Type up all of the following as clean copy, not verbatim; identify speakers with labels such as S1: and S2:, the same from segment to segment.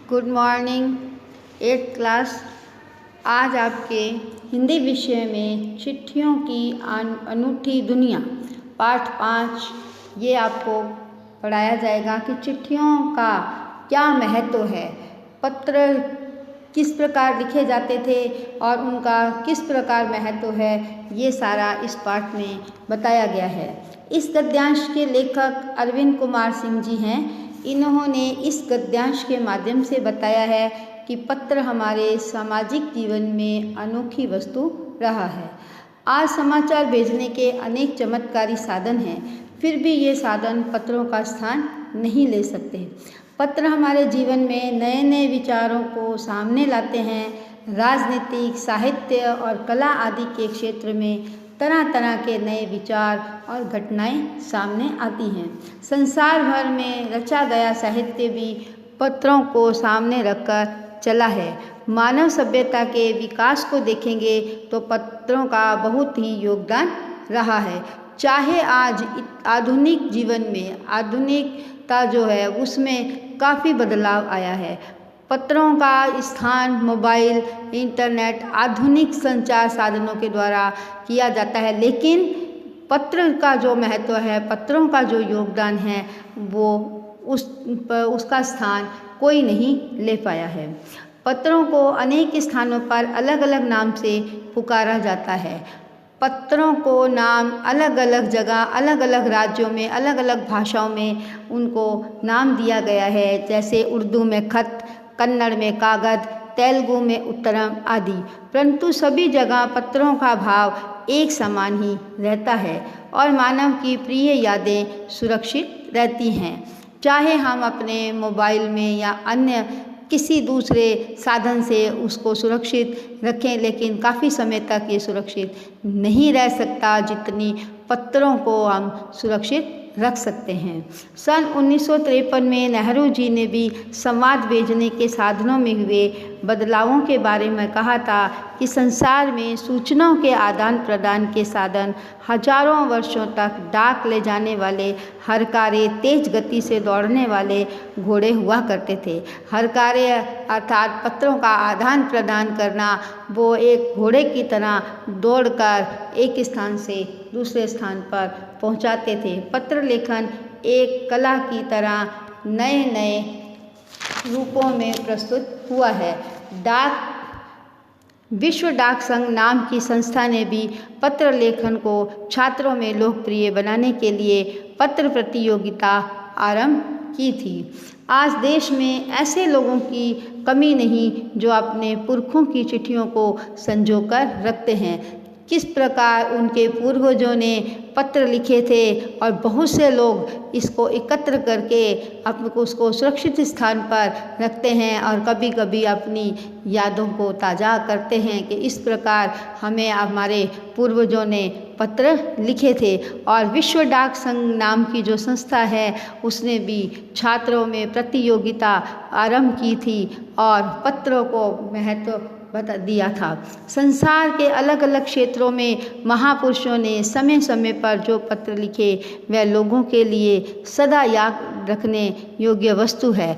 S1: Good morning 8th class. आज आपके हिंदी विषय में चिट्ठियों की अनूठी दुनिया पाठ 5 ये आपको पढ़ाया जाएगा कि चिट्ठियों का क्या महत्व है, पत्र किस प्रकार लिखे जाते थे और उनका किस प्रकार महत्व है, ये सारा इस पाठ में बताया गया है। इस गद्यांश के लेखक अरविंद कुमार सिंह जी हैं। इन्होंने इस गद्यांश के माध्यम से बताया है कि पत्र हमारे सामाजिक जीवन में अनोखी वस्तु रहा है। आज समाचार भेजने के अनेक चमत्कारी साधन हैं, फिर भी ये साधन पत्रों का स्थान नहीं ले सकते। पत्र हमारे जीवन में नए नए विचारों को सामने लाते हैं। राजनीतिक, साहित्य और कला आदि के क्षेत्र में तरह तरह के नए विचार और घटनाएं सामने आती हैं। संसार भर में रचा गया साहित्य भी पत्रों को सामने रखकर चला है। मानव सभ्यता के विकास को देखेंगे तो पत्रों का बहुत ही योगदान रहा है। चाहे आज आधुनिक जीवन में आधुनिकता जो है उसमें काफ़ी बदलाव आया है। पत्रों का स्थान मोबाइल, इंटरनेट, आधुनिक संचार साधनों के द्वारा किया जाता है, लेकिन पत्र का जो महत्व है, पत्रों का जो योगदान है, वो उसका स्थान कोई नहीं ले पाया है। पत्रों को अनेक स्थानों पर अलग अलग नाम से पुकारा जाता है। पत्रों को नाम अलग अलग जगह, अलग अलग राज्यों में, अलग अलग भाषाओं में उनको नाम दिया गया है, जैसे उर्दू में खत, कन्नड़ में कागज, तेलुगु में उत्तरम आदि। परंतु सभी जगह पत्रों का भाव एक समान ही रहता है और मानव की प्रिय यादें सुरक्षित रहती हैं। चाहे हम अपने मोबाइल में या अन्य किसी दूसरे साधन से उसको सुरक्षित रखें, लेकिन काफ़ी समय तक ये सुरक्षित नहीं रह सकता जितनी पत्रों को हम सुरक्षित रख सकते हैं। सन 1953 में नेहरू जी ने भी संवाद भेजने के साधनों में हुए बदलावों के बारे में कहा था कि संसार में सूचनाओं के आदान प्रदान के साधन हजारों वर्षों तक डाक ले जाने वाले हरकारे, तेज गति से दौड़ने वाले घोड़े हुआ करते थे। हरकारे अर्थात पत्रों का आदान प्रदान करना, वो एक घोड़े की तरह दौड़कर एक स्थान से दूसरे स्थान पर पहुंचाते थे। पत्र लेखन एक कला की तरह नए नए रूपों में प्रस्तुत हुआ है। विश्व डाक संघ नाम की संस्था ने भी पत्र लेखन को छात्रों में लोकप्रिय बनाने के लिए पत्र प्रतियोगिता आरंभ की थी। आज देश में ऐसे लोगों की कमी नहीं जो अपने पुरखों की चिट्ठियों को संजोकर रखते हैं। किस प्रकार उनके पूर्वजों ने पत्र लिखे थे और बहुत से लोग इसको एकत्र करके उसको सुरक्षित स्थान पर रखते हैं और कभी कभी अपनी यादों को ताज़ा करते हैं कि इस प्रकार हमें हमारे पूर्वजों ने पत्र लिखे थे। और विश्व डाक संघ नाम की जो संस्था है उसने भी छात्रों में प्रतियोगिता आरंभ की थी और पत्रों को महत्व बता दिया था। संसार के अलग अलग क्षेत्रों में महापुरुषों ने समय समय पर जो पत्र लिखे वह लोगों के लिए सदा याद रखने योग्य वस्तु है।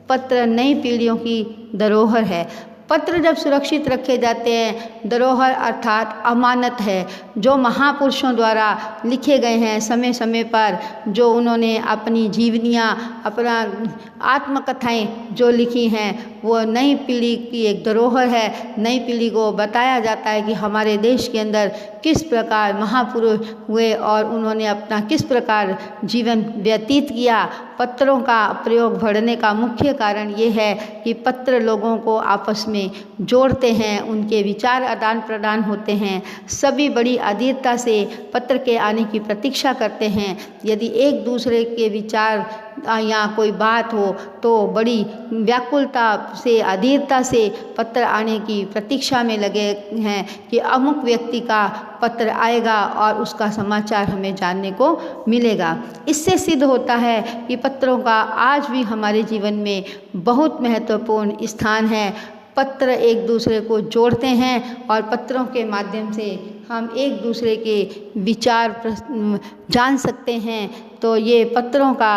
S1: पत्र नई पीढ़ियों की धरोहर है। पत्र जब सुरक्षित रखे जाते हैं, धरोहर अर्थात अमानत है जो महापुरुषों द्वारा लिखे गए हैं, समय समय पर जो उन्होंने अपनी जीवनियाँ, अपना आत्मकथाएं जो लिखी हैं, वो नई पीढ़ी की एक धरोहर है। नई पीढ़ी को बताया जाता है कि हमारे देश के अंदर किस प्रकार महापुरुष हुए और उन्होंने अपना किस प्रकार जीवन व्यतीत किया। पत्रों का प्रयोग बढ़ने का मुख्य कारण ये है कि पत्र लोगों को आपस में जोड़ते हैं, उनके विचार आदान प्रदान होते हैं। सभी बड़ी अधीरता से पत्र के आने की प्रतीक्षा करते हैं। यदि एक दूसरे के विचार या कोई बात हो तो बड़ी व्याकुलता से, अधीरता से पत्र आने की प्रतीक्षा में लगे हैं कि अमुक व्यक्ति का पत्र आएगा और उसका समाचार हमें जानने को मिलेगा। इससे सिद्ध होता है कि पत्रों का आज भी हमारे जीवन में बहुत महत्वपूर्ण स्थान है। पत्र एक दूसरे को जोड़ते हैं और पत्रों के माध्यम से हम एक दूसरे के विचार जान सकते हैं। तो ये पत्रों का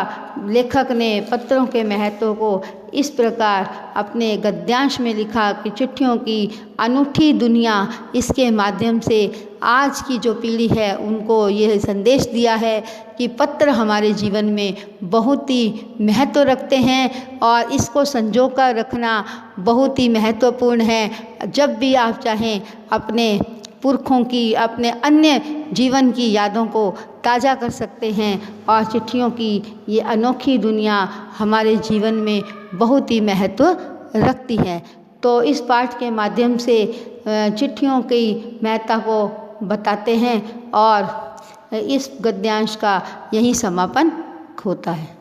S1: लेखक ने पत्रों के महत्व को इस प्रकार अपने गद्यांश में लिखा कि चिट्ठियों की अनूठी दुनिया, इसके माध्यम से आज की जो पीढ़ी है उनको ये संदेश दिया है कि पत्र हमारे जीवन में बहुत ही महत्व रखते हैं और इसको संजो कर रखना बहुत ही महत्वपूर्ण है। जब भी आप चाहें अपने पुरखों की, अपने अन्य जीवन की यादों को ताज़ा कर सकते हैं और चिट्ठियों की ये अनोखी दुनिया हमारे जीवन में बहुत ही महत्व रखती है। तो इस पाठ के माध्यम से चिट्ठियों की महत्ता को बताते हैं और इस गद्यांश का यही समापन होता है।